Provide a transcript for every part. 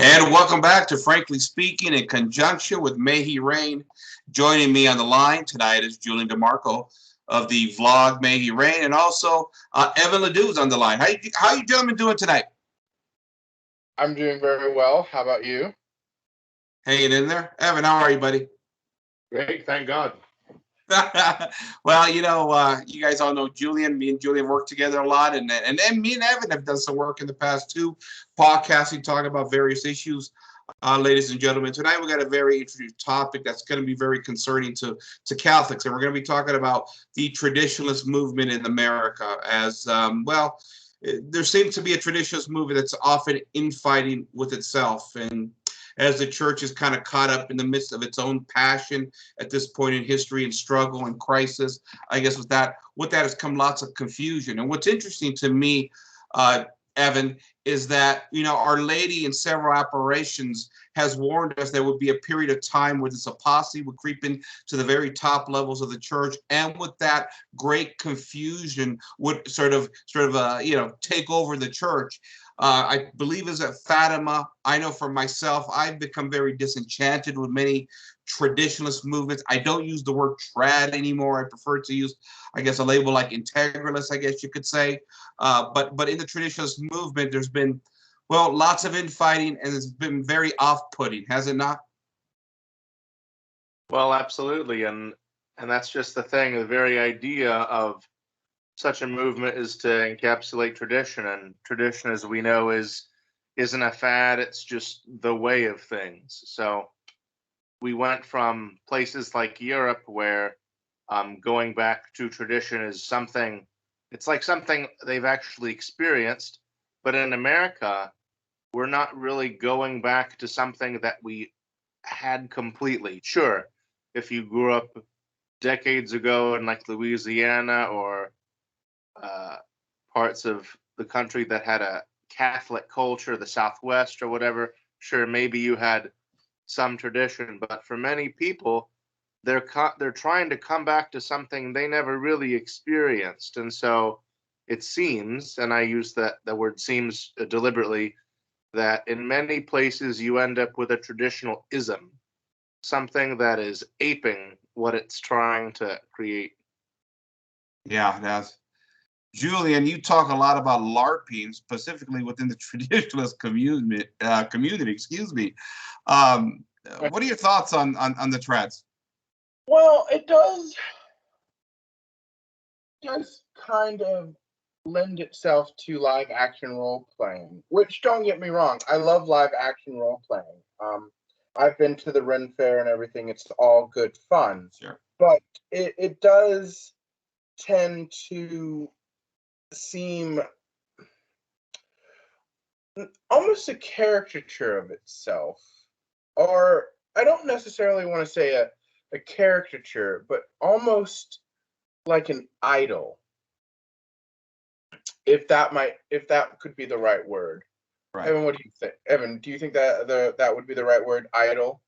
And welcome back to Frankly Speaking in conjunction with May He Rain. Joining me on the line tonight is Julian DeMarco of the vlog May He Rain, and also Evan Ledoux is on the line. How you gentlemen doing tonight? I'm doing very well. How about you? Hanging in there? Evan, how are you, buddy? Great, thank God. Well, you guys all know Julian. Me and Julian work together a lot, and then me and Evan have done some work in the past too, podcasting, talking about various issues. Ladies and gentlemen, tonight we got a very interesting topic that's going to be very concerning to Catholics, and we're going to be talking about the traditionalist movement in America. As there seems to be a traditionalist movement that's often infighting with itself, and as the church is kind of caught up in the midst of its own passion at this point in history and struggle and crisis, I guess with that has come lots of confusion. And what's interesting to me, Evan, is that Our Lady in several apparitions has warned us there would be a period of time where this apostasy would creep into the very top levels of the church, and with that, great confusion would sort of take over the church. I believe is at Fatima. I know for myself, I've become very disenchanted with many traditionalist movements. I don't use the word trad anymore. I prefer to use, I guess, a label like integralist, I guess you could say. But in the traditionalist movement, there's been, lots of infighting, and it's been very off-putting, has it not? Well, absolutely, and that's just the thing. The very idea of such a movement is to encapsulate tradition, and tradition, as we know, isn't a fad. It's just the way of things. So we went from places like Europe, where going back to tradition is something. It's like something they've actually experienced, but in America, we're not really going back to something that we had completely. Sure, if you grew up decades ago in like Louisiana or parts of the country that had a Catholic culture, the Southwest or whatever, sure, maybe you had some tradition, but for many people, they're trying to come back to something they never really experienced. And so it seems, and I use the word seems deliberately, that in many places you end up with a traditional ism, something that is aping what it's trying to create. Yeah, that's Julian. You talk a lot about LARPing, specifically within the traditionalist community. Excuse me. What are your thoughts on the trads? Well, it does kind of lend itself to live action role playing, which, don't get me wrong, I love live action role playing. I've been to the Ren Fair and everything. It's all good fun. Sure. But it does tend to seem almost a caricature of itself. Or I don't necessarily want to say a caricature, but almost like an idol. If that could be the right word. Right. Evan, what do you think? Evan, do you think that that would be the right word, idol?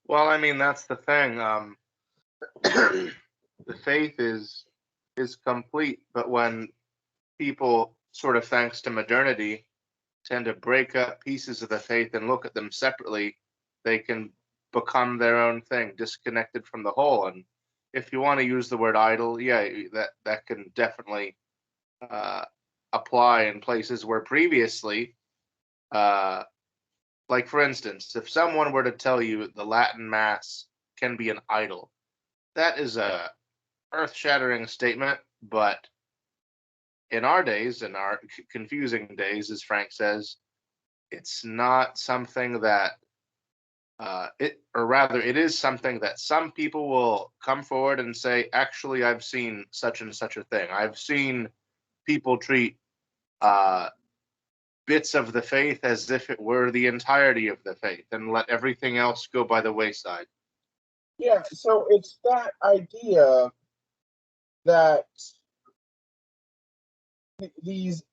Well, I mean, that's the thing. The faith is complete, but when people, sort of thanks to modernity, tend to break up pieces of the faith and look at them separately, they can become their own thing, disconnected from the whole. And if you want to use the word idol, yeah, that can definitely apply in places where previously, like for instance, if someone were to tell you the Latin Mass can be an idol, that is a earth-shattering statement. But in our days, in our confusing days, as Frank says, it's not something that it is something that some people will come forward and say, actually, I've seen such and such a thing. I've seen people treat bits of the faith as if it were the entirety of the faith and let everything else go by the wayside. Yeah, so it's that idea that these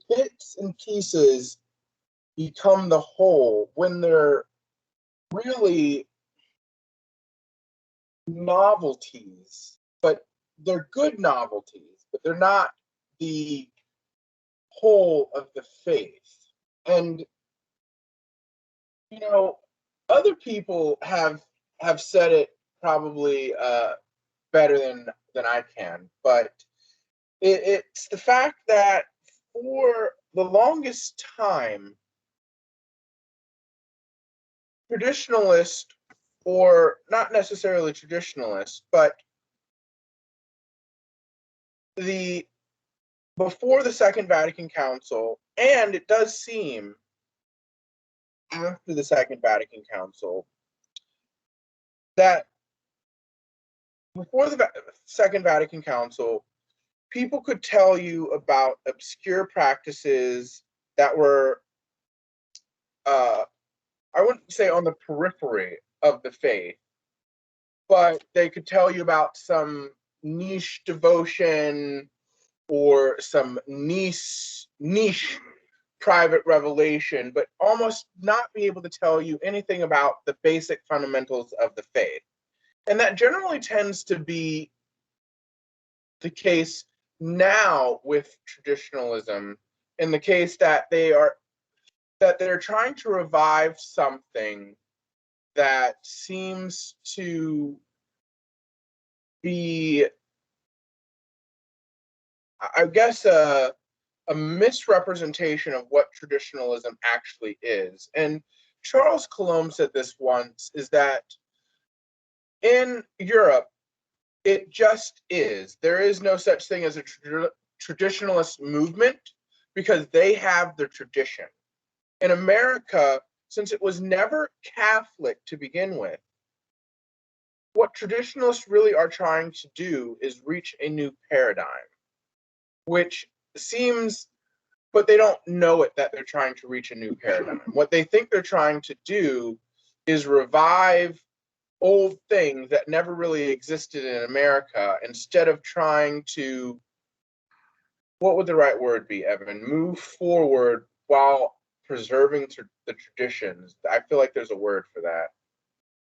bits and pieces become the whole when they're really novelties, but they're good novelties, but they're not the whole of the faith. And you know, other people have said it probably better than I can, but it's the fact that for the longest time, traditionalists, or not necessarily traditionalists, but the before the Second Vatican Council, and it does seem after the Second Vatican Council, that before the Second Vatican Council, people could tell you about obscure practices that were, I wouldn't say on the periphery of the faith, but they could tell you about some niche devotion or some niche private revelation, but almost not be able to tell you anything about the basic fundamentals of the faith. And that generally tends to be the case now with traditionalism, in the case that they're trying to revive something that seems to be, I guess, a misrepresentation of what traditionalism actually is. And Charles Coulomb said this once, is that in Europe, it just is. There is no such thing as a traditionalist movement because they have their tradition. In America, since it was never Catholic to begin with, what traditionalists really are trying to do is reach a new paradigm, which seems, but they don't know it that they're trying to reach a new paradigm. What they think they're trying to do is revive old things that never really existed in America instead of trying to, what would the right word be, Evan? Move forward while preserving the traditions. I feel like there's a word for that.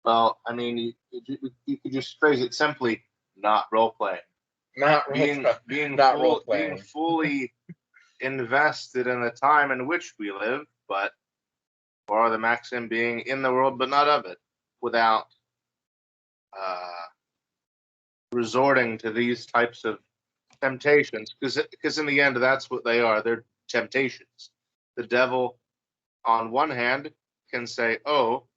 Well, I mean, you could just phrase it simply: not role playing. Not not role playing. Being fully invested in the time in which we live, but or the maxim being in the world but not of it, without resorting to these types of temptations, because in the end that's what they are. They're temptations. The devil, on one hand, can say, "Oh,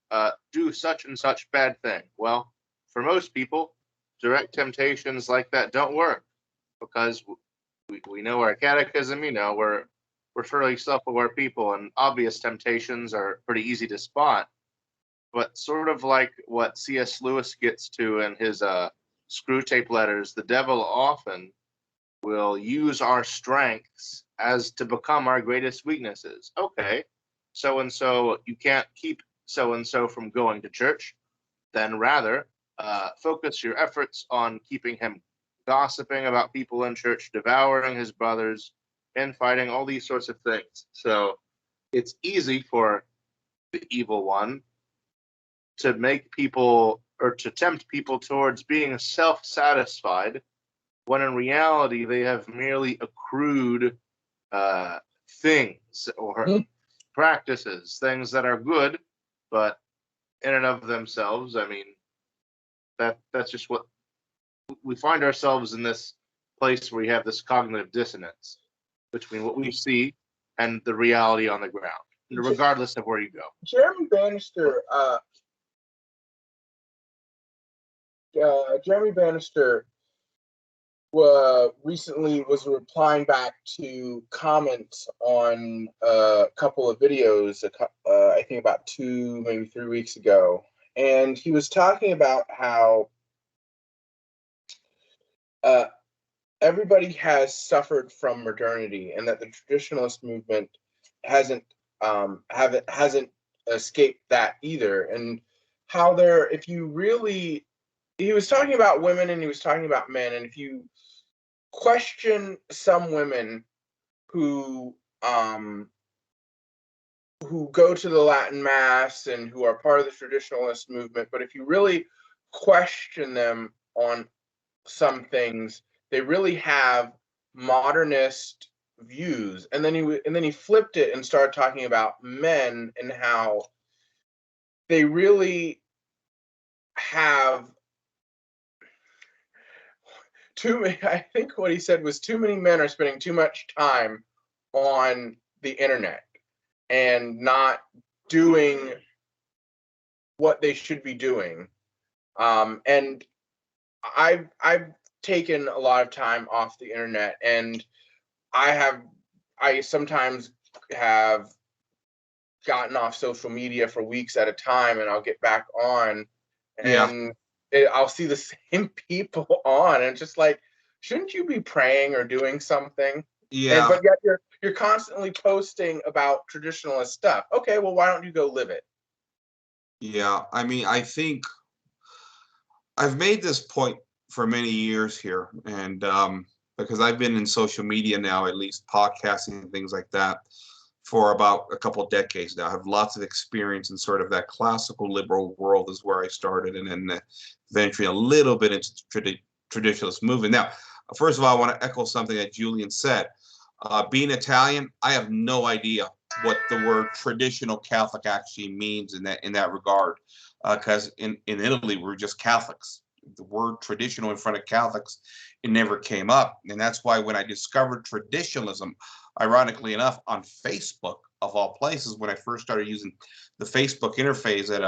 do such and such bad thing." Well, for most people, direct temptations like that don't work because we know our catechism. You know, we're fairly self-aware people, and obvious temptations are pretty easy to spot. But sort of like what C.S. Lewis gets to in his Screw Tape Letters, the devil often will use our strengths as to become our greatest weaknesses. Okay, so and so, you can't keep so and so from going to church, then rather focus your efforts on keeping him gossiping about people in church, devouring his brothers, infighting, all these sorts of things. So it's easy for the evil one to make people, or to tempt people towards being self-satisfied, when in reality they have merely accrued things or practices, things that are good, but in and of themselves, I mean, that's just what we find ourselves in, this place where we have this cognitive dissonance between what we see and the reality on the ground, regardless of where you go. Jeremy Bannister, recently was replying back to comments on a couple of videos, I think about 2, maybe 3 weeks ago. And he was talking about how everybody has suffered from modernity, and that the traditionalist movement hasn't hasn't escaped that either. And how there, if you really, he was talking about women and he was talking about men, and if you question some women who go to the Latin Mass and who are part of the traditionalist movement, but if you really question them on some things, they really have modernist views, and then he flipped it and started talking about men and how they really have too many. I think what he said was too many men are spending too much time on the internet and not doing what they should be doing. And I've taken a lot of time off the internet, and I sometimes have gotten off social media for weeks at a time, and I'll get back on, Yeah. and I'll see the same people on, and it's just like, shouldn't you be praying or doing something? Yeah. But yet you're constantly posting about traditionalist stuff. Okay, well, why don't you go live it? Yeah. I mean, I think I've made this point for many years here, and because I've been in social media now, at least podcasting and things like that, for about a couple decades now. I have lots of experience in sort of that classical liberal world is where I started, and then eventually a little bit into traditionalist movement. Now, first of all, I want to echo something that Julian said. Being Italian, I have no idea what the word traditional Catholic actually means in that regard, because in Italy we're just Catholics. The word traditional in front of Catholics, it never came up, and that's why when I discovered traditionalism, ironically enough, on Facebook of all places, when I first started using the Facebook interface at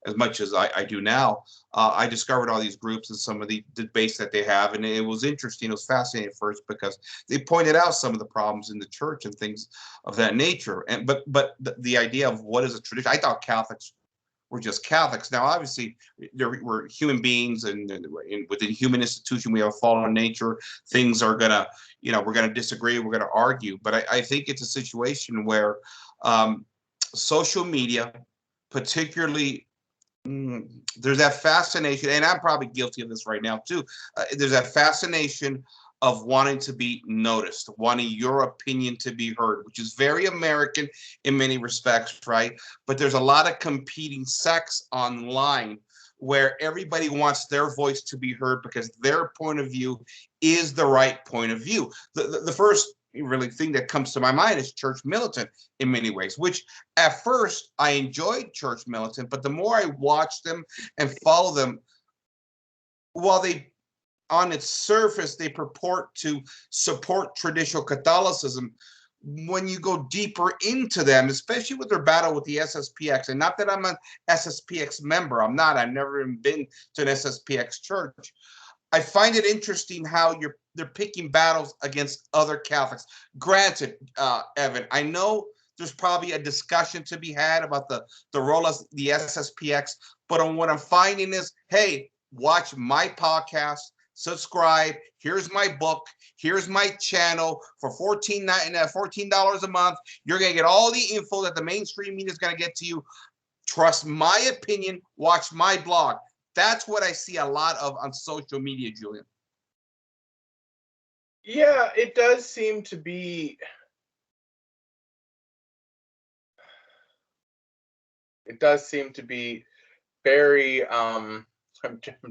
as much as I do now, I discovered all these groups and some of the debates that they have, and it was interesting. It was fascinating at first because they pointed out some of the problems in the church and things of that nature. And but the idea of what is a tradition, I thought Catholics were just Catholics. Now, obviously, we're human beings, and within human institution, we have a fallen nature. Things are gonna, we're gonna disagree, we're gonna argue. But I think it's a situation where social media, particularly, there's that fascination, and I'm probably guilty of this right now too. There's that fascination of wanting to be noticed, wanting your opinion to be heard, which is very American in many respects, right? But there's a lot of competing sects online where everybody wants their voice to be heard because their point of view is the right point of view. The first really thing that comes to my mind is church militant in many ways, which at first I enjoyed church militant, but the more I watch them and follow them, while they on its surface, they purport to support traditional Catholicism. When you go deeper into them, especially with their battle with the SSPX, and not that I'm an SSPX member, I'm not, I've never even been to an SSPX church. I find it interesting how they're picking battles against other Catholics. Granted, Evan, I know there's probably a discussion to be had about the role of the SSPX, but on what I'm finding is, hey, watch my podcast, subscribe. Here's my book. Here's my channel for $14 a month. You're gonna get all the info that the mainstream media is gonna get to you. Trust my opinion. Watch my blog. That's what I see a lot of on social media, Julian. Yeah, it does seem to be. It does seem to be very. I'm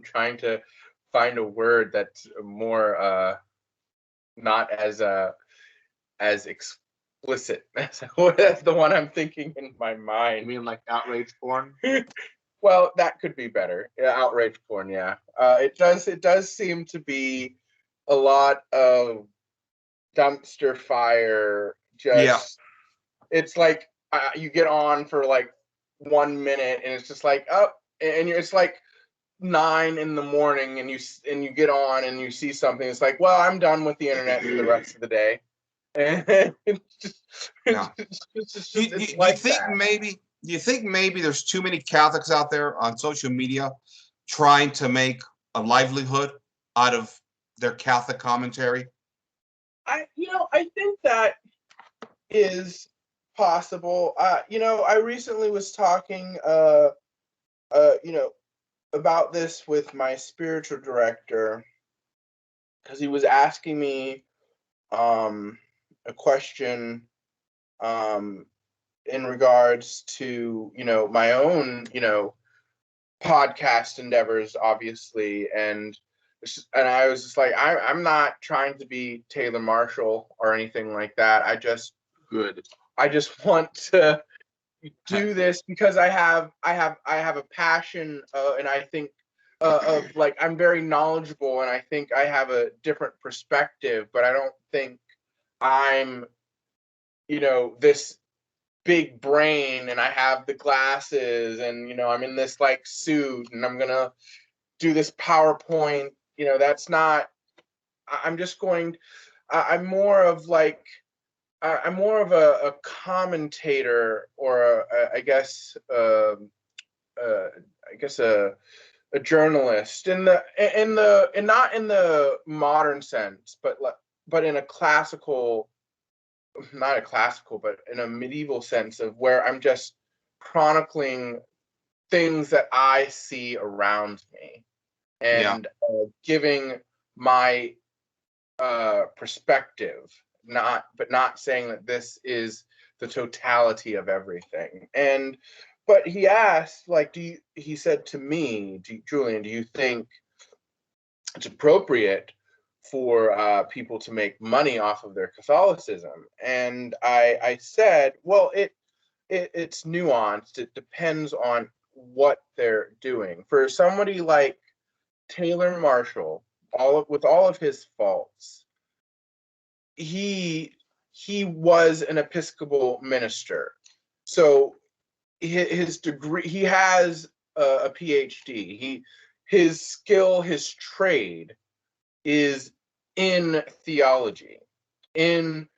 trying to find a word that's more not as explicit. That's the one I'm thinking in my You mind. mean like outrage porn? Well, that could be better. Yeah, outrage porn. Yeah, it does seem to be a lot of dumpster fire. Yeah. Just it's like you get on for like 1 minute, and it's just like and it's like 9 in the morning, and you get on and you see something. It's like, well, I'm done with the internet for the rest of the day. And it's just, Yeah. it's like that. Do you think maybe there's too many Catholics out there on social media trying to make a livelihood out of their Catholic commentary? I think that is possible. I recently was talking you know about this with my spiritual director, because he was asking me a question um in regards to my own podcast endeavors, obviously, and and I was just like, I'm not trying to be Taylor Marshall or anything like that. Good. I just want to do this because I have a passion, and I think of like I'm very knowledgeable, and I think I have a different perspective, but I don't think I'm, this big brain and I have the glasses and I'm in this like suit and I'm gonna do this PowerPoint. That's not. I'm just going. I'm more of like. I'm more of a commentator or I guess I guess a journalist in not in the modern sense, but in a classical, not a classical, but in a medieval sense of where I'm just chronicling things that I see around me Yeah. and giving my perspective, not saying that this is the totality of everything. But he asked, like, he said to me, Julian, do you think it's appropriate for people to make money off of their Catholicism? And I said, well, it's nuanced. It depends on what they're doing. For somebody like Taylor Marshall, with all of his faults, he was an Episcopal minister, so his degree, he has a PhD. His skill, his trade is in theology, in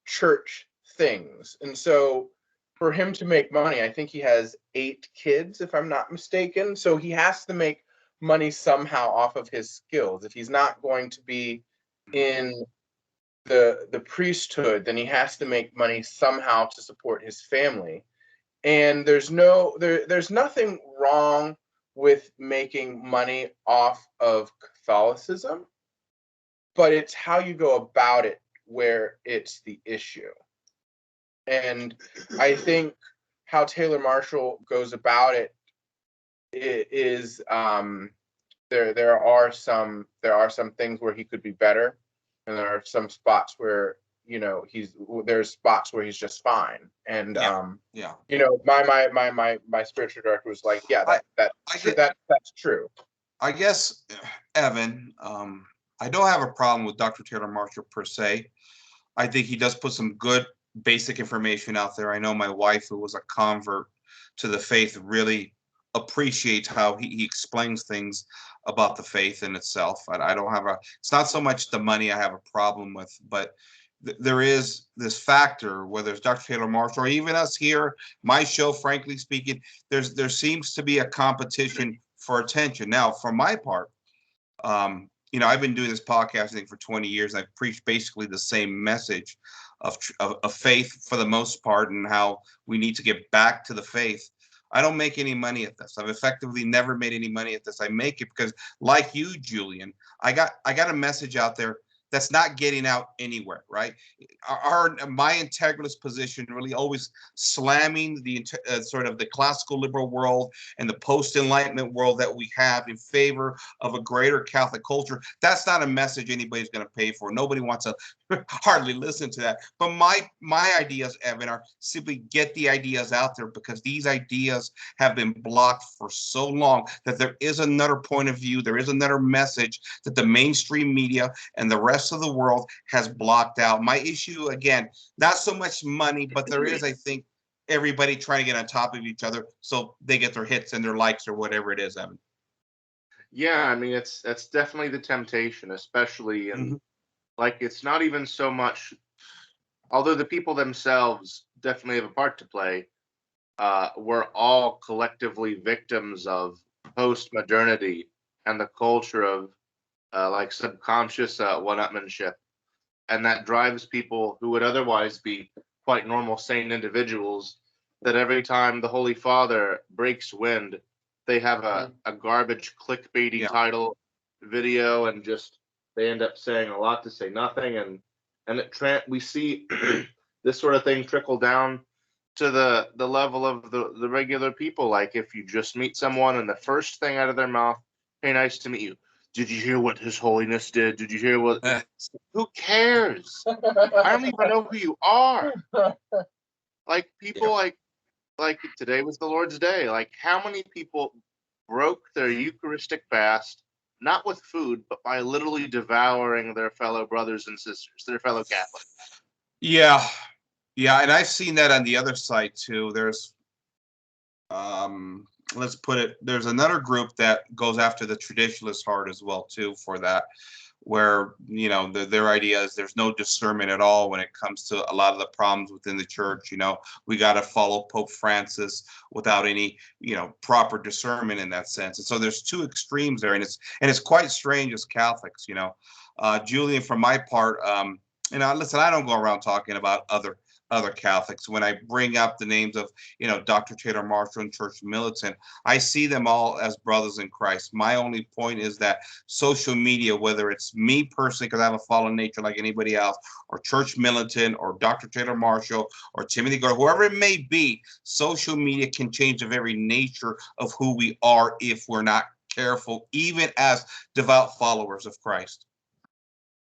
church things. And so for him to make money, I think he has 8 kids, if I'm not mistaken. So he has to make money somehow off of his skills. If he's not going to be in the priesthood, then he has to make money somehow to support his family. And there's nothing wrong with making money off of Catholicism, but it's how you go about it where it's the issue. And I think how Taylor Marshall goes about it is there are some things where he could be better, and there are some spots where there's spots where he's just fine. And Yeah. my spiritual director was like, yeah, that's true. I guess, Evan, I don't have a problem with Dr. Taylor Marshall per se. I think he does put some good basic information out there. I know my wife, who was a convert to the faith, really appreciates how he explains things about the faith in itself. I don't have it's not so much the money I have a problem with, but there is this factor, whether it's Dr. Taylor Marshall or even us here, my show, frankly speaking, there seems to be a competition for attention. Now, for my part, I've been doing this podcast, I think, for 20 years. I've preached basically the same message of faith for the most part, and how we need to get back to the faith. I don't make any money at this. I've effectively never made any money at this. I make it because, like you, Julian, I got a message out there that's not getting out anywhere, right? My integralist position really always slamming the sort of the classical liberal world and the post-enlightenment world that we have in favor of a greater Catholic culture. That's not a message anybody's going to pay for. Nobody wants to hardly listen to that. But my ideas, Evan, are simply get the ideas out there, because these ideas have been blocked for so long that there is another point of view, there is another message that the mainstream media and the rest of the world has blocked out. My issue, again, not so much money, but there is, I think, everybody trying to get on top of each other so they get their hits and their likes or whatever it is, Evan. Yeah, I mean, that's definitely the temptation, especially in like, it's not even so much, although the people themselves definitely have a part to play. We're all collectively victims of post-modernity and the culture of like subconscious one-upmanship, and that drives people who would otherwise be quite normal, sane individuals, that every time the Holy Father breaks wind, they have a garbage clickbaity title video, and just they end up saying a lot to say nothing, and we see this sort of thing trickle down to the level of the regular people. Like, if you just meet someone and the first thing out of their mouth, "Hey, nice to meet you," did you hear what His Holiness did? Did you hear what? Who cares? I don't even know who you are. Like people like today was the Lord's Day. Like how many people broke their Eucharistic fast, not with food, but by literally devouring their fellow brothers and sisters, their fellow Catholics. Yeah, yeah, and I've seen that on the other side too. There's let's put it, there's another group that goes after the traditionalist heart as well too for that, where their idea is there's no discernment at all when it comes to a lot of the problems within the church. We got to follow Pope Francis without any proper discernment in that sense. And so there's two extremes there, and it's quite strange as Catholics. Julian, from my part, listen, I don't go around talking about other Catholics. When I bring up the names of, Dr. Taylor Marshall and Church Militant, I see them all as brothers in Christ. My only point is that social media, whether it's me personally, because I have a fallen nature like anybody else, or Church Militant, or Dr. Taylor Marshall, or Timothy Gordon, whoever it may be, social media can change the very nature of who we are if we're not careful, even as devout followers of Christ.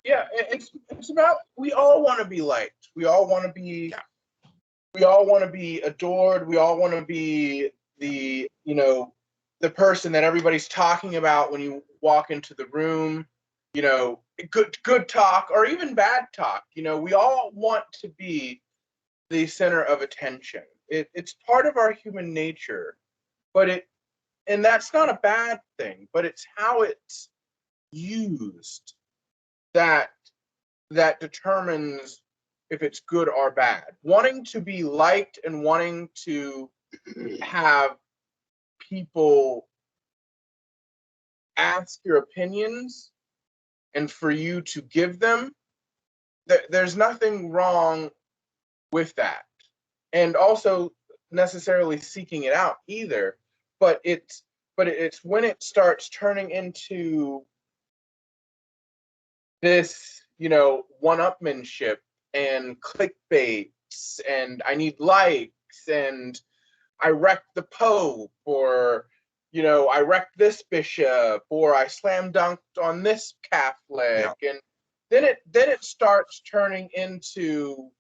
Yeah, it's about, we all want to be liked. We all want to be adored. We all want to be the person that everybody's talking about when you walk into the room. Good talk or even bad talk. We all want to be the center of attention. It's part of our human nature, and that's not a bad thing, but it's how it's used that determines if it's good or bad. Wanting to be liked and wanting to have people ask your opinions and for you to give them, there's nothing wrong with that. And also necessarily seeking it out either. But it's when it starts turning into this, one-upmanship and clickbaits, and I need likes, and I wrecked the Pope, or I wrecked this bishop, or I slam dunked on this Catholic, yeah. And then it starts turning into,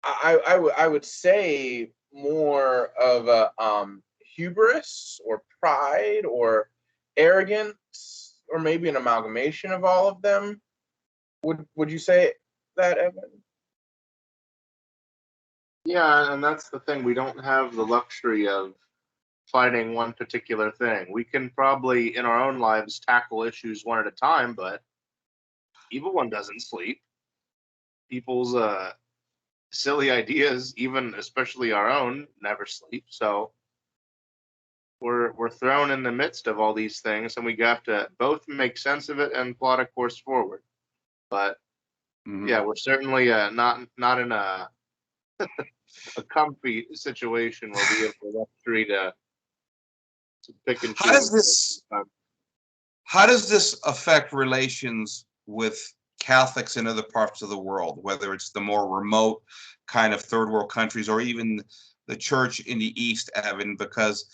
I would say, more of a hubris or pride or arrogance, or maybe an amalgamation of all of them. Would you say that, Evan? Yeah, and that's the thing. We don't have the luxury of fighting one particular thing. We can probably, in our own lives, tackle issues one at a time, but evil one doesn't sleep. People's silly ideas, even especially our own, never sleep. So we're thrown in the midst of all these things, and we have to both make sense of it and plot a course forward. But yeah, we're certainly not in a comfy situation where we have the luxury to pick and choose. How does this affect relations with Catholics in other parts of the world, whether it's the more remote kind of third world countries or even the church in the East, Evan? Because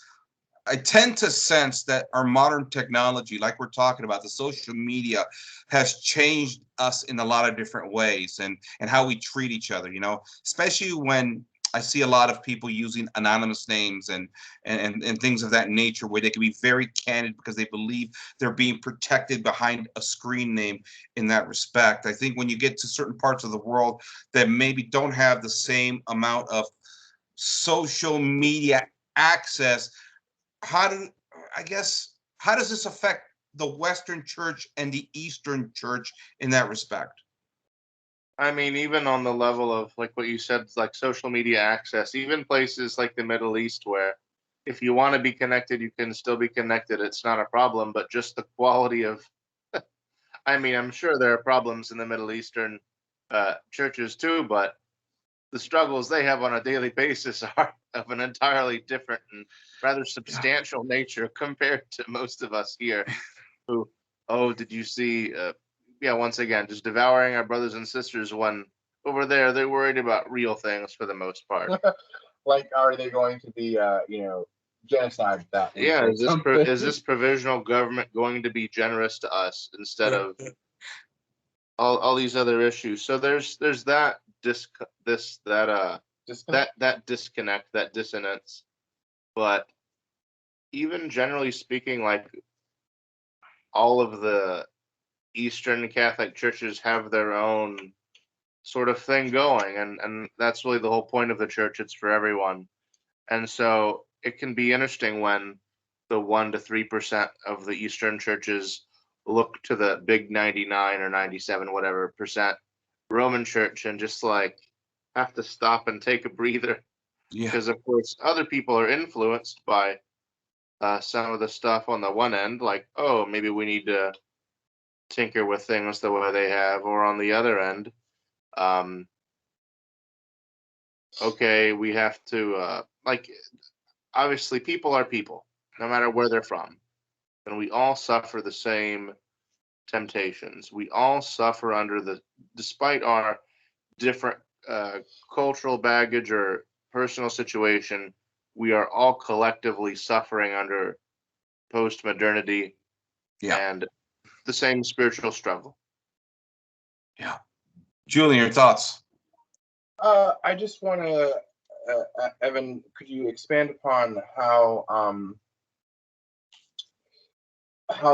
I tend to sense that our modern technology, like we're talking about, the social media, has changed us in a lot of different ways, and how we treat each other, especially when I see a lot of people using anonymous names and things of that nature, where they can be very candid because they believe they're being protected behind a screen name in that respect. I think when you get to certain parts of the world that maybe don't have the same amount of social media access, how does this affect the Western Church and the Eastern Church in that respect? I mean, even on the level of like what you said, like social media access, even places like the Middle East, where if you want to be connected, you can still be connected. It's not a problem, but just the quality of, I mean, I'm sure there are problems in the Middle Eastern churches too, but the struggles they have on a daily basis are of an entirely different and rather substantial nature compared to most of us here who, did you see, once again, just devouring our brothers and sisters when over there they're worried about real things for the most part. Like, are they going to be, genocide that week Yeah, or is this something. is this provisional government going to be generous to us instead of all these other issues? So there's that Disconnect? that disconnect, that dissonance. But even generally speaking, like all of the Eastern Catholic churches have their own sort of thing going, and that's really the whole point of the church. It's for everyone. And so it can be interesting when the 1 to 3% of the Eastern churches look to the big 99 or 97, whatever percent Roman church and just like have to stop and take a breather. Yeah. Because, of course, other people are influenced by some of the stuff on the one end, like, oh, maybe we need to tinker with things the way they have, or on the other end, um, okay, we have to, like, obviously, people are people, no matter where they're from. And we all suffer the same temptations. We all suffer despite our different cultural baggage or personal situation, we are all collectively suffering under post modernity Yeah. and the same spiritual struggle. Yeah. Julian, your thoughts? I just want to, Evan, could you expand upon how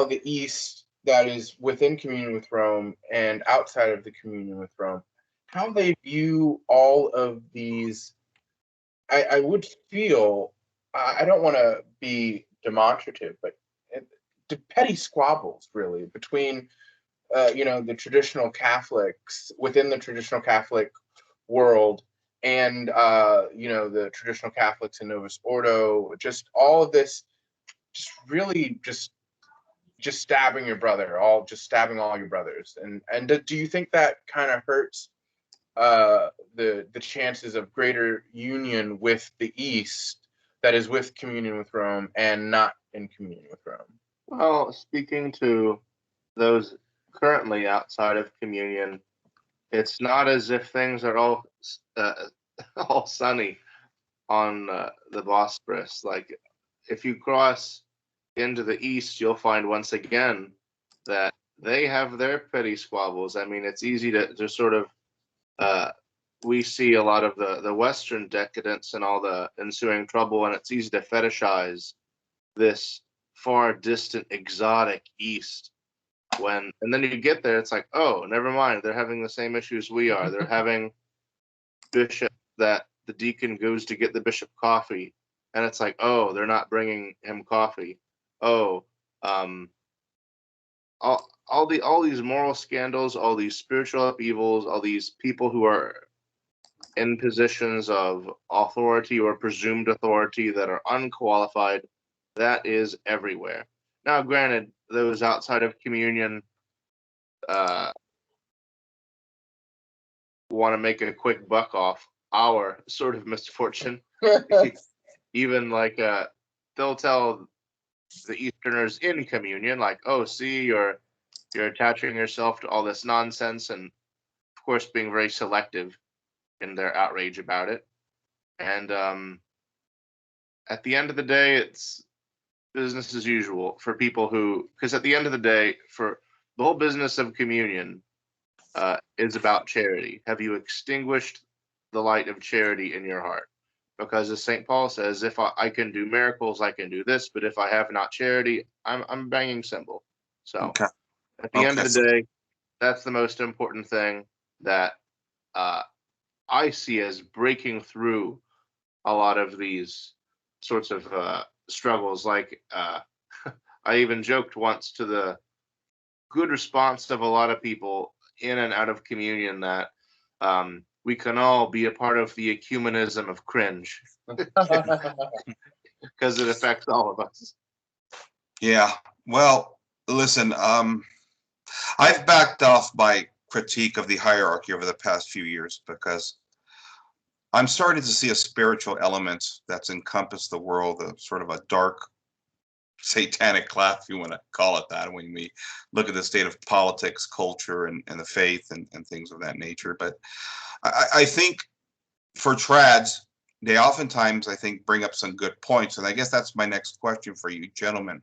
the East, that is within communion with Rome and outside of the communion with Rome, how they view all of these? I would feel, I don't want to be demonstrative, but the petty squabbles really between the traditional Catholics within the traditional Catholic world and the traditional Catholics in Novus Ordo, just all of this, just really just stabbing your brother, all just stabbing all your brothers, and do you think that kind of hurts the chances of greater union with the East, that is with communion with Rome and not in communion with Rome? Well, speaking to those currently outside of communion, it's not as if things are uh, all sunny on the Bosporus. Like, if you cross into the east, you'll find once again that they have their petty squabbles. I mean, it's easy to sort of we see a lot of the Western decadence and all the ensuing trouble, and it's easy to fetishize this far distant, exotic East. And then you get there, it's like, oh, never mind. They're having the same issues we are. They're having bishop that the deacon goes to get the bishop coffee, and it's like, oh, they're not bringing him coffee. Oh, all these moral scandals, all these spiritual upheavals, all these people who are in positions of authority or presumed authority that are unqualified, that is everywhere. Now, granted, those outside of communion want to make a quick buck off our sort of misfortune. Even like they'll tell the Easterners in communion, like, oh, see, you're attaching yourself to all this nonsense, and of course being very selective in their outrage about it. And at the end of the day, it's business as usual for people because at the end of the day, for the whole business of communion is about charity. Have you extinguished the light of charity in your heart? Because as St. Paul says, if I can do miracles, I can do this, but if I have not charity, I'm banging cymbal. So Okay. at the end Okay. of the day, that's the most important thing that I see as breaking through a lot of these sorts of struggles. Like I even joked once to the good response of a lot of people in and out of communion that we can all be a part of the ecumenism of cringe because it affects all of us. Yeah. Well, listen, I've backed off my critique of the hierarchy over the past few years because I'm starting to see a spiritual element that's encompassed the world, a sort of a dark satanic cloud, if you want to call it that, when we look at the state of politics, culture, and the faith and things of that nature. But I think for trads, they oftentimes, I think, bring up some good points. And I guess that's my next question for you, gentlemen.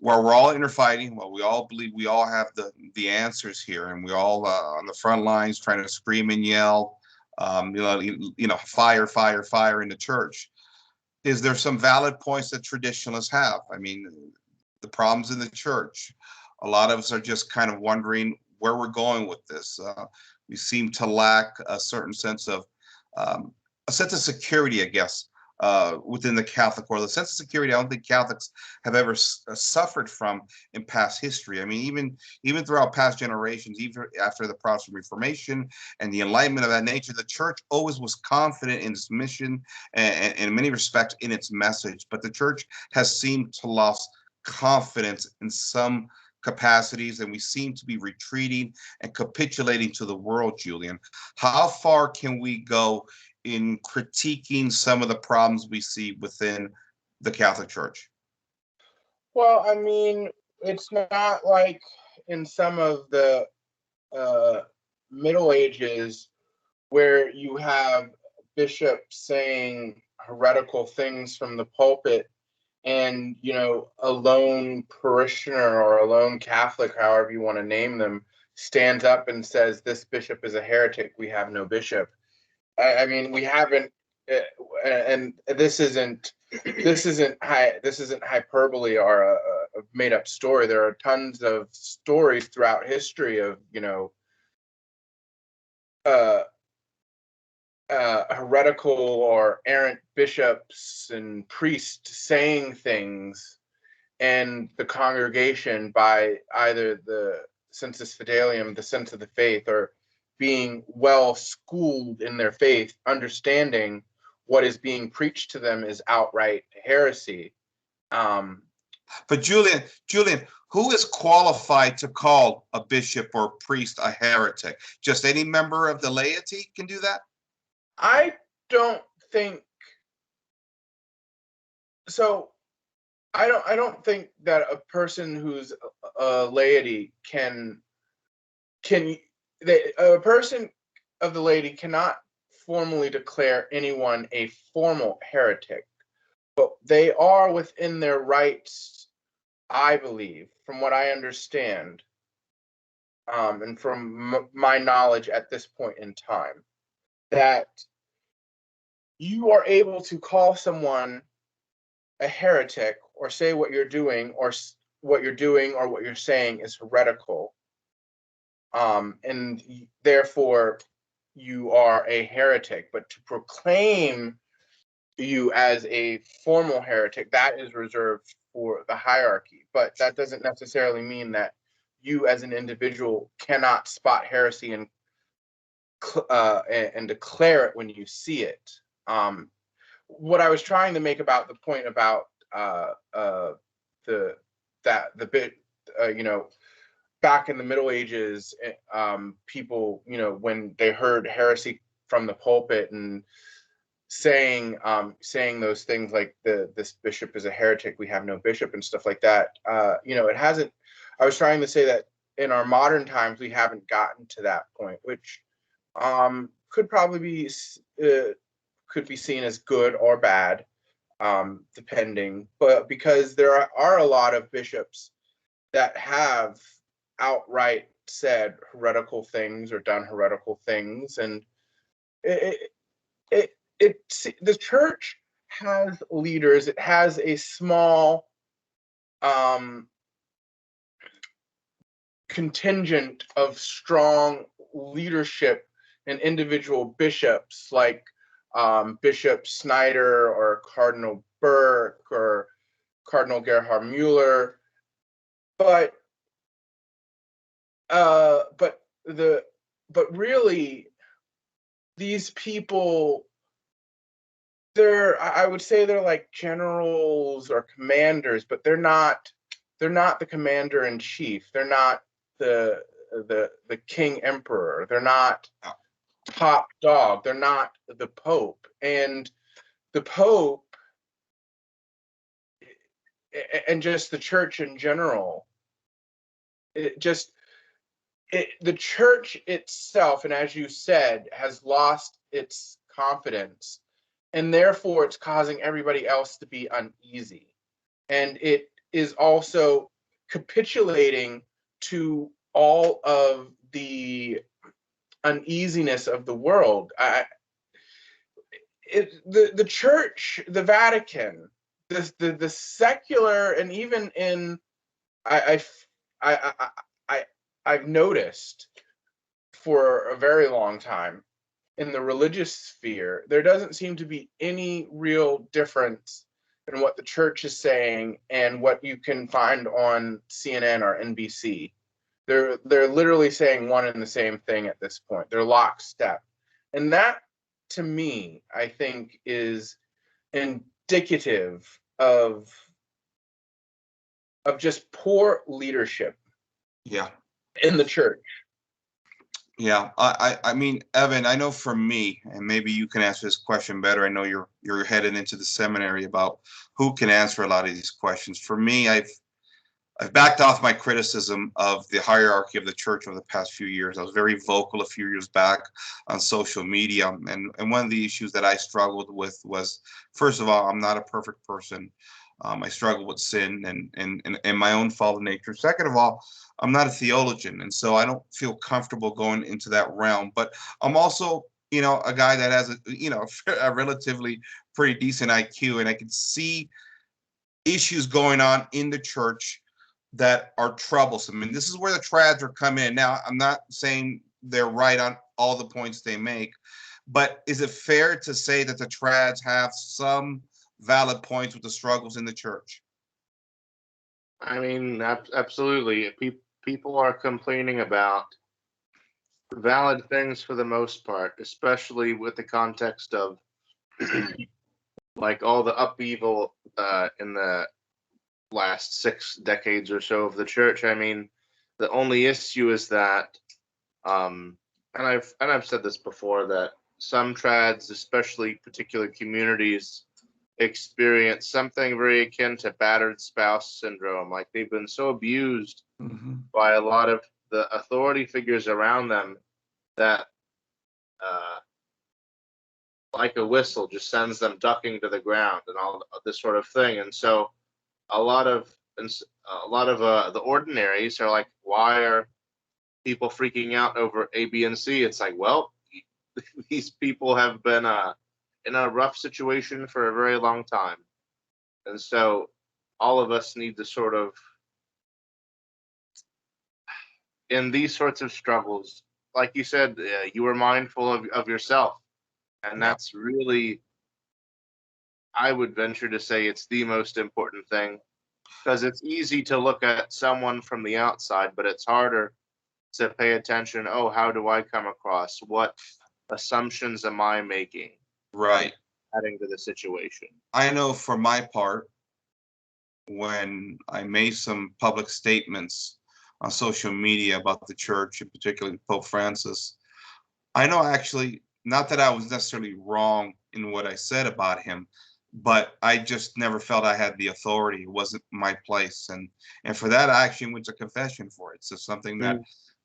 Where we're all interfighting, well, we all believe we all have the answers here, and we all on the front lines trying to scream and yell, fire, fire, fire in the church. Is there some valid points that traditionalists have? I mean, the problems in the church. A lot of us are just kind of wondering where we're going with this. We seem to lack a certain sense of security, I guess, within the Catholic world. The sense of security, I don't think Catholics have ever suffered from in past history. I mean, even throughout past generations, even after the Protestant Reformation and the Enlightenment of that nature, the church always was confident in its mission and in many respects in its message. But the church has seemed to lost confidence in some capacities, and we seem to be retreating and capitulating to the world. Julian, how far can we go in critiquing some of the problems we see within the Catholic Church? Well, I mean, it's not like in some of the Middle Ages where you have bishops saying heretical things from the pulpit, and a lone parishioner or a lone Catholic, however you want to name them, stands up and says, "This bishop is a heretic. We have no bishop." I mean, we haven't, and this isn't hyperbole or a made up story. There are tons of stories throughout history of heretical or errant bishops and priests saying things, and the congregation, by either the sensus fidelium, the sense of the faith, or being well schooled in their faith, understanding what is being preached to them is outright heresy. But Julian, who is qualified to call a bishop or priest a heretic? Just any member of the laity can do that? I don't think so. I don't think that a person who's a laity a person of the laity cannot formally declare anyone a formal heretic, but they are within their rights, I believe, from what I understand, and from my knowledge at this point in time, that you are able to call someone a heretic or say what you're doing or what you're saying is heretical, and therefore you are a heretic. But to proclaim you as a formal heretic, that is reserved for the hierarchy. But that doesn't necessarily mean that you as an individual cannot spot heresy and declare it when you see it. What I was trying to make about the point about back in the Middle Ages, people, when they heard heresy from the pulpit and saying those things like this bishop is a heretic, we have no bishop, and stuff like that. It hasn't. I was trying to say that in our modern times we haven't gotten to that point, which could probably be could be seen as good or bad, depending. But because there are a lot of bishops that have outright said heretical things or done heretical things, and the church has leaders. It has a small contingent of strong leadership and individual bishops, like Bishop Snyder or Cardinal Burke or Cardinal Gerhard Mueller, but really these people, I would say they're like generals or commanders, but they're not the commander in chief. They're not the king emperor. They're not top dog. They're not the Pope. And the Pope and just the church in general, the church itself, and as you said, has lost its confidence and therefore it's causing everybody else to be uneasy. And it is also capitulating to all of the uneasiness of the world. The church, the Vatican, the secular, and even in I I I, I I've noticed for a very long time in the religious sphere, there doesn't seem to be any real difference in what the church is saying and what you can find on CNN or NBC. They're literally saying one and the same thing at this point. They're lockstep. And that, to me, I think is indicative of just poor leadership Yeah. in the church. Yeah, I mean, Evan, I know for me, and maybe you can answer this question better. I know you're headed into the seminary about who can answer a lot of these questions. For me, I've backed off my criticism of the hierarchy of the church over the past few years. I was very vocal a few years back on social media, and one of the issues that I struggled with was, first of all, I'm not a perfect person. I struggle with sin and my own fallen nature. Second of all, I'm not a theologian, and so I don't feel comfortable going into that realm. But I'm also, a guy that has a relatively pretty decent IQ, and I can see issues going on in the church that are troublesome. And this is where the trads are come in. Now, I'm not saying they're right on all the points they make, but is it fair to say that the trads have some valid points with the struggles in the church? I mean, absolutely. People are complaining about valid things for the most part, especially with the context of like all the upheaval in the last 6 decades or so of the church. I mean, the only issue is that, and I've said this before, that some trads, especially particular communities, experience something very akin to battered spouse syndrome. Like they've been so abused by a lot of the authority figures around them that, like a whistle, just sends them ducking to the ground and all this sort of thing. And so a lot of the ordinaries are like, why are people freaking out over A, B, and C? It's like, well, these people have been in a rough situation for a very long time, and so all of us need to sort of, in these sorts of struggles, like you said, you were mindful of yourself, and that's really, I would venture to say, it's the most important thing, because it's easy to look at someone from the outside, but it's harder to pay attention. Oh, how do I come across? What assumptions am I making? Right. Adding to the situation. I know for my part, when I made some public statements on social media about the church, and particularly Pope Francis, I know actually, not that I was necessarily wrong in what I said about him, but I just never felt I had the authority. It wasn't my place. And for that, I actually went to confession for it. So something that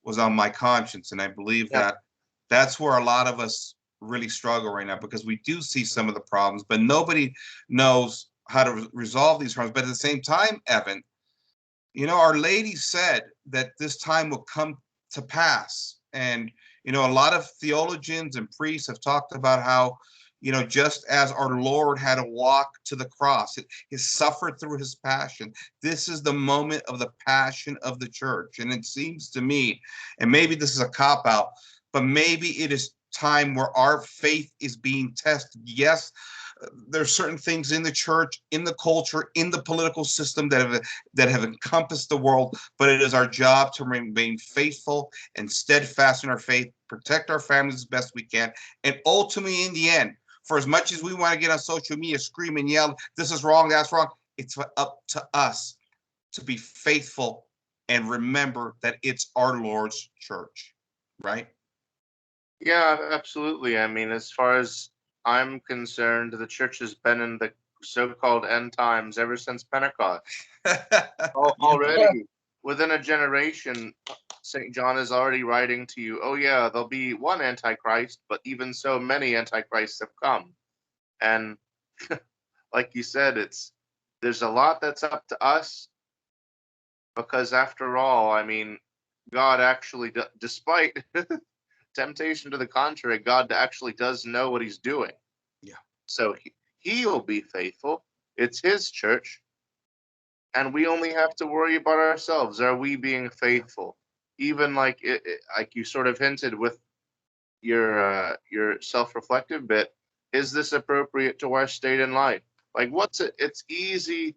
was on my conscience. And I believe that that's where a lot of us really struggle right now, because we do see some of the problems, but nobody knows how to resolve these problems. But at the same time, Evan, Our Lady said that this time will come to pass. And, a lot of theologians and priests have talked about how, just as our Lord had to walk to the cross, he suffered through his passion. This is the moment of the passion of the church. And it seems to me, and maybe this is a cop out, but maybe it is time where our faith is being tested. Yes, there's certain things in the church, in the culture, in the political system that have encompassed the world, but it is our job to remain faithful and steadfast in our faith, protect our families as best we can, and ultimately, in the end, for as much as we want to get on social media, scream and yell, this is wrong, that's wrong, it's up to us to be faithful and remember that it's our Lord's church, right? Yeah, absolutely. I mean, as far as I'm concerned, the church has been in the so-called end times ever since Pentecost. Already, within a generation, St. John is already writing to you, oh yeah, there'll be one Antichrist, but even so many Antichrists have come. And like you said, there's a lot that's up to us, because after all, I mean, God actually, despite temptation to the contrary, God actually does know what he's doing. Yeah. So he'll be faithful. It's his church. And we only have to worry about ourselves. Are we being faithful? Even like like you sort of hinted with your self-reflective bit, is this appropriate to our state in life? Like, what's it? It's easy.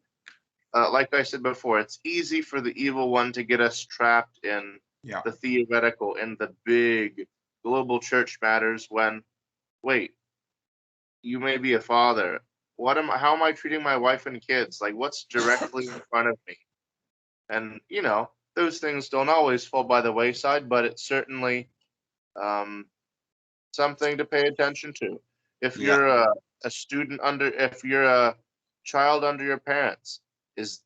Like I said before, it's easy for the evil one to get us trapped in Yeah. the theoretical, in the big global church matters. When, wait, you may be a father. How am I treating my wife and kids? Like, what's directly in front of me? And those things don't always fall by the wayside, but it's certainly um, something to pay attention to. If Yeah. you're a student if you're a child under your parents, is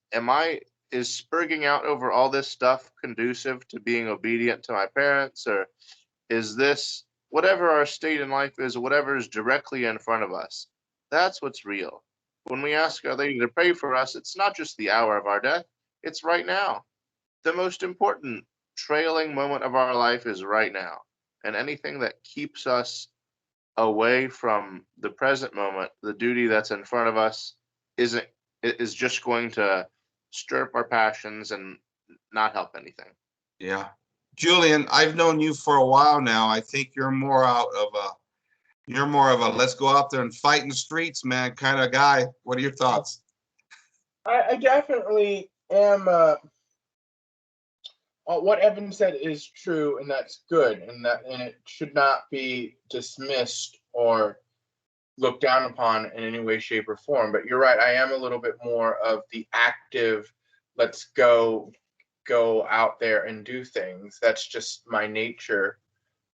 spurging out over all this stuff conducive to being obedient to my parents, or is this, whatever our state in life is, whatever is directly in front of us? That's what's real. When we ask Our Lady to pray for us, it's not just the hour of our death; it's right now. The most important trailing moment of our life is right now, and anything that keeps us away from the present moment, the duty that's in front of us, isn't is just going to stir up our passions and not help anything. Yeah. Julian, I've known you for a while now. I think you're more of a let's go out there and fight in the streets, man, kind of guy. What are your thoughts? I definitely am. What Evan said is true, and that's good, and it should not be dismissed or looked down upon in any way, shape, or form. But you're right. I am a little bit more of the active. Let's go out there and do things. That's just my nature.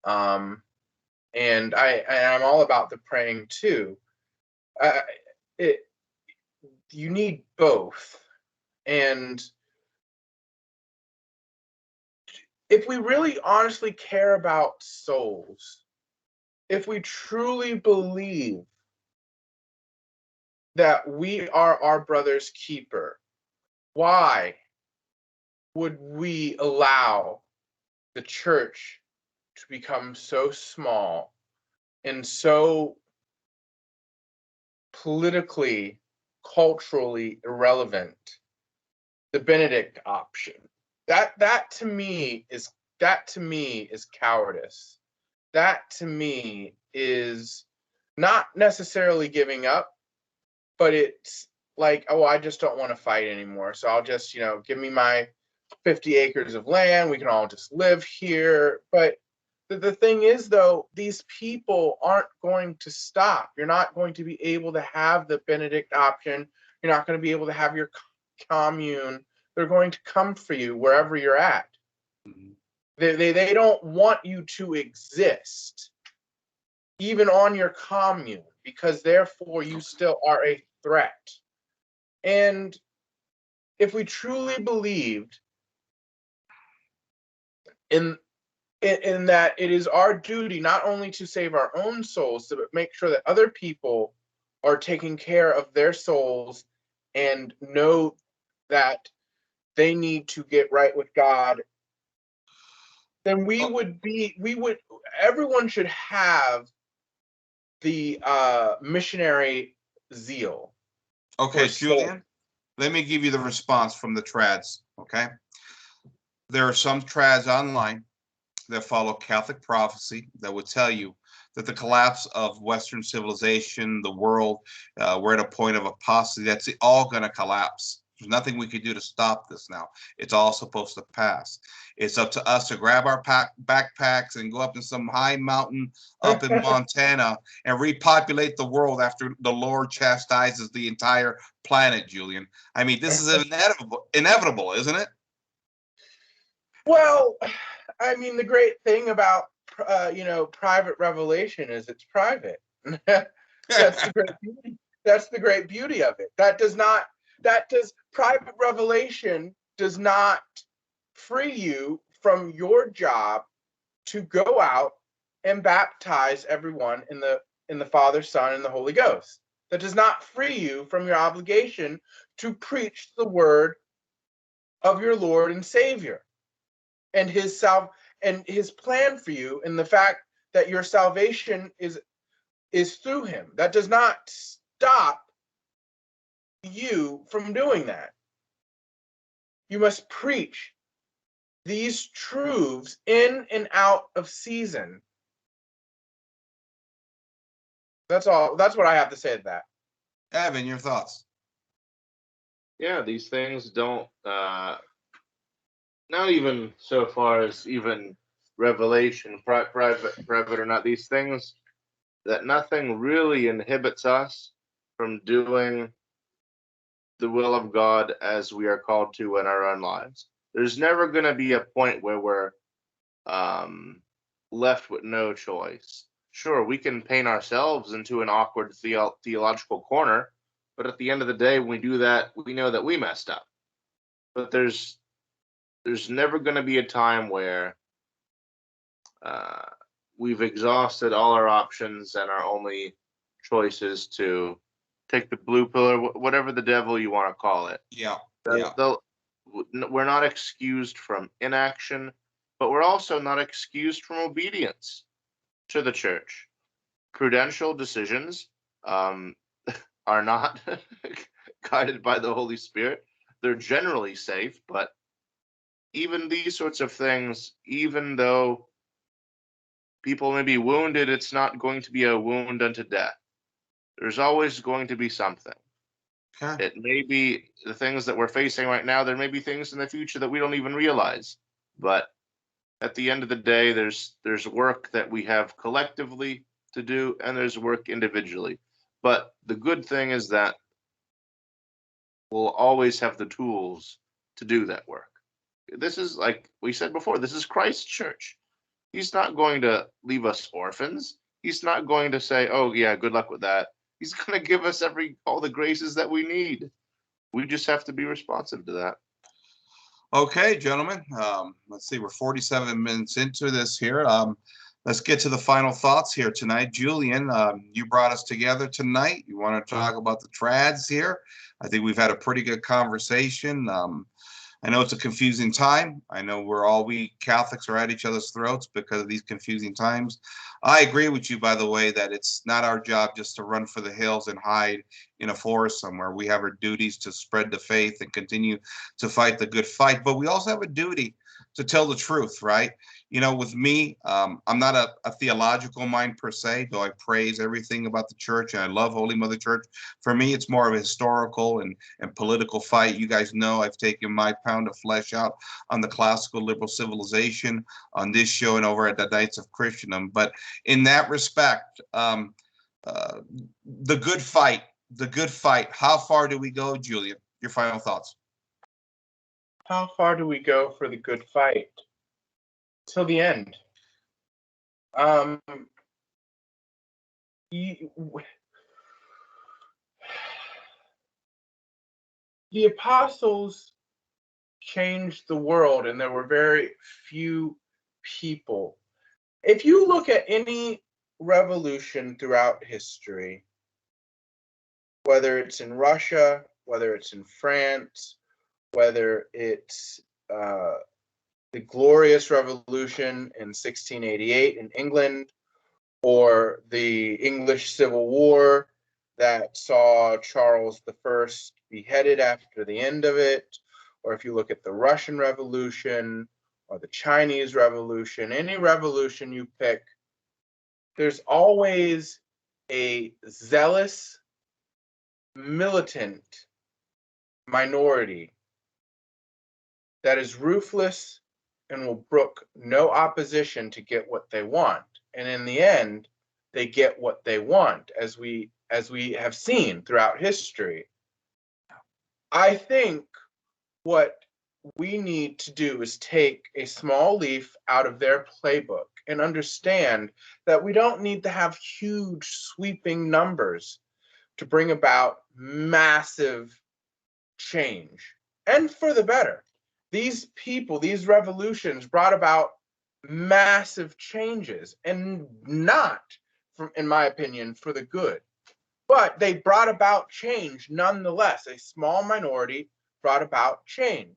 And I'm all about the praying too. It You need both, and if we really honestly care about souls, if we truly believe that we are our brother's keeper, why would we allow the church to become so small and so politically, culturally irrelevant? The Benedict option. That to me is cowardice. That to me is not necessarily giving up, but it's like, oh, I just don't want to fight anymore. So I'll just, give me my 50 acres of land. We can all just live here. But the thing is, though, these people aren't going to stop. You're not going to be able to have the Benedict option. You're not going to be able to have your commune. They're going to come for you wherever you're at. Mhm. They don't want you to exist, even on your commune, because therefore you still are a threat. And if we truly believed in that it is our duty not only to save our own souls, but make sure that other people are taking care of their souls and know that they need to get right with God, then everyone should have the missionary zeal Okay, for soul. Julian, let me give you the response from the trads. Okay. There are some trads online that follow Catholic prophecy that would tell you that the collapse of Western civilization, the world, we're at a point of apostasy. That's all going to collapse. There's nothing we can do to stop this now. It's all supposed to pass. It's up to us to grab our backpacks and go up in some high mountain up in Montana and repopulate the world after the Lord chastises the entire planet, Julian. I mean, this is inevitable, isn't it? Well, I mean, the great thing about private revelation is it's private. That's the great beauty. That's the great beauty of it. Private revelation does not free you from your job to go out and baptize everyone in the Father, Son, and the Holy Ghost. That does not free you from your obligation to preach the word of your Lord and Savior and his plan for you, and the fact that your salvation is through him. That does not stop you from doing that. You must preach these truths in and out of season. That's all. That's what I have to say to that. Evan, your thoughts? Yeah, these things don't, not even so far as even revelation, private or not, these things, that nothing really inhibits us from doing the will of God as we are called to in our own lives. There's never going to be a point where we're left with no choice. Sure, we can paint ourselves into an awkward theological corner, but at the end of the day, when we do that, we know that we messed up. But there's never going to be a time where we've exhausted all our options and our only choice is to take the blue pill or whatever the devil you want to call it. Yeah. We're not excused from inaction, but we're also not excused from obedience to the church. Prudential decisions are not guided by the Holy Spirit. They're generally safe, but even these sorts of things, even though people may be wounded, it's not going to be a wound unto death. There's always going to be something. Okay. It may be the things that we're facing right now. There may be things in the future that we don't even realize. But at the end of the day, there's work that we have collectively to do, and there's work individually. But the good thing is that we'll always have the tools to do that work. This is, like we said before, this is Christ's church. He's not going to leave us orphans. He's not going to say, oh, yeah, good luck with that. He's going to give us all the graces that we need. We just have to be responsive to that. Okay, gentlemen. Let's see. We're 47 minutes into this here. Let's get to the final thoughts here tonight. Julian, you brought us together tonight. You want to talk about the trads here? I think we've had a pretty good conversation. I know it's a confusing time. I know we Catholics are at each other's throats because of these confusing times. I agree with you, by the way, that it's not our job just to run for the hills and hide in a forest somewhere. We have our duties to spread the faith and continue to fight the good fight, but we also have a duty to tell the truth, right? You know, with me, I'm not a theological mind per se, though I praise everything about the church and I love Holy Mother Church. For me, it's more of a historical and political fight. You guys know I've taken my pound of flesh out on the classical liberal civilization on this show and over at the Knights of Christendom. But in that respect, the good fight, how far do we go, Julian? Your final thoughts. How far do we go for the good fight? Till the end. The apostles changed the world, and there were very few people. If you look at any revolution throughout history, whether it's in Russia, whether it's in France, whether it's the Glorious Revolution in 1688 in England, or the English Civil War that saw Charles I beheaded after the end of it, or if you look at the Russian Revolution or the Chinese Revolution, any revolution you pick, there's always a zealous, militant minority that is ruthless and will brook no opposition to get what they want. And in the end, they get what they want, as we have seen throughout history. I think what we need to do is take a small leaf out of their playbook and understand that we don't need to have huge sweeping numbers to bring about massive change, and for the better. These people, these revolutions brought about massive changes, and not, in my opinion, for the good, but they brought about change nonetheless. A small minority brought about change.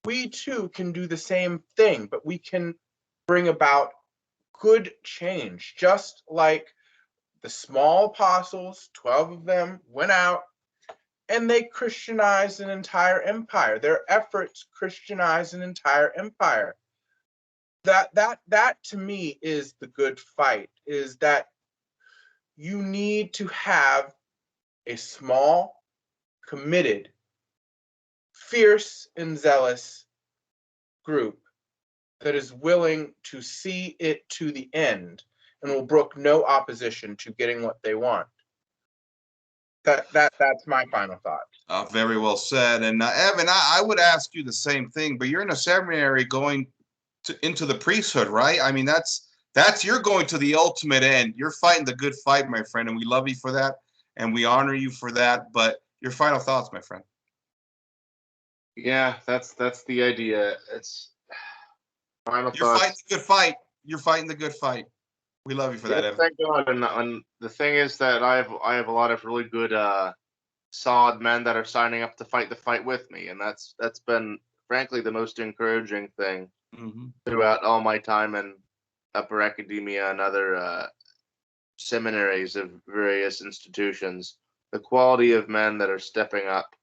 We too can do the same thing, but we can bring about good change, just like the small apostles, 12 of them, went out and they Christianized an entire empire. Their efforts Christianized an entire empire. That to me is the good fight, is that you need to have a small, committed, fierce, and zealous group that is willing to see it to the end and will brook no opposition to getting what they want. That's my final thought. Very well said. And Evan, I would ask you the same thing, but you're in a seminary going into the priesthood, right? I mean, that's you're going to the ultimate end. You're fighting the good fight, my friend, and we love you for that, and we honor you for that. But your final thoughts, my friend. Yeah, that's the idea. It's final You're thoughts. fighting the good fight. You're fighting the good fight. We love you for that, Evan. Thank God. And the thing is that I have a lot of really good solid men that are signing up to fight the fight with me, and that's been frankly the most encouraging thing throughout all my time in upper academia and other seminaries of various institutions. The quality of men that are stepping up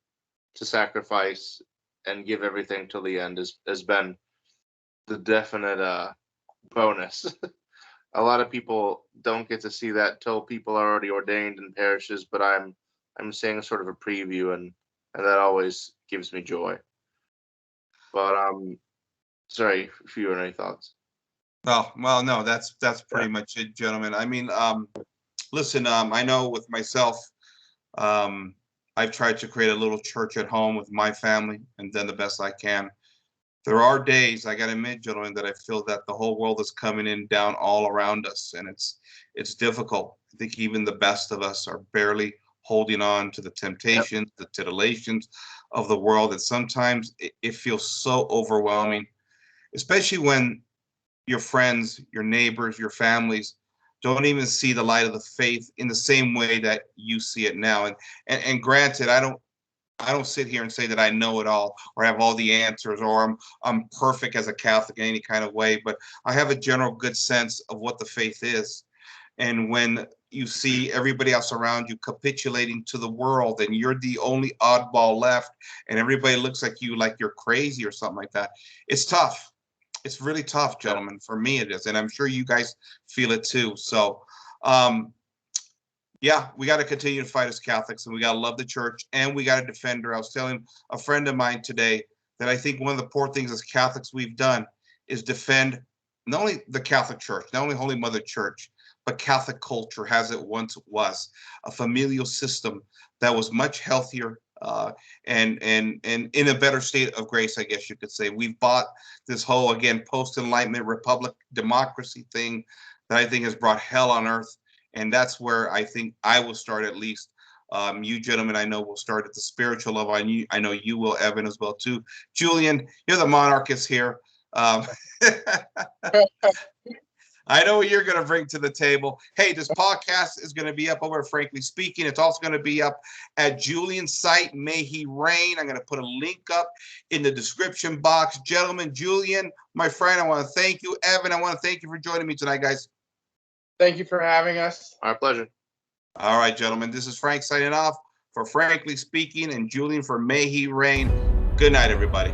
to sacrifice and give everything till the end has been the definite bonus. A lot of people don't get to see that till people are already ordained in parishes, but I'm seeing sort of a preview, and that always gives me joy. But sorry if you have any thoughts. Oh, well, no, that's pretty much it, gentlemen. I mean, listen, I know with myself, I've tried to create a little church at home with my family and done the best I can. There are days, I got to admit, gentlemen, that I feel that the whole world is coming in down all around us, and it's difficult. I think even the best of us are barely holding on to the temptations, the titillations of the world, that sometimes it feels so overwhelming, especially when your friends, your neighbors, your families don't even see the light of the faith in the same way that you see it now. And granted, I don't sit here and say that I know it all or have all the answers or I'm perfect as a Catholic in any kind of way, but I have a general good sense of what the faith is. And when you see everybody else around you capitulating to the world and you're the only oddball left and everybody looks at you like you're crazy or something like that, it's tough. It's really tough, gentlemen. For me, it is. And I'm sure you guys feel it too. So, yeah, we got to continue to fight as Catholics, and we got to love the church, and we got to defend her. I was telling a friend of mine today that I think one of the poor things as Catholics we've done is defend not only the Catholic Church, not only Holy Mother Church, but Catholic culture as it once was, a familial system that was much healthier, and in a better state of grace, I guess you could say. We've bought this whole, again, post-Enlightenment republic democracy thing that I think has brought hell on earth. And that's where I think I will start, at least. You gentlemen, I know, will start at the spiritual level. I know you will, Evan, as well too. Julian, you're the monarchist here. I know what you're going to bring to the table. Hey, this podcast is going to be up over, Frankly Speaking. It's also going to be up at Julian's site, May He Reign. I'm going to put a link up in the description box. Gentlemen, Julian, my friend, I want to thank you. Evan, I want to thank you for joining me tonight, guys. Thank you for having us. Our pleasure. All right, gentlemen, this is Frank signing off for Frankly Speaking and Julian for May He Reign. Good night, everybody.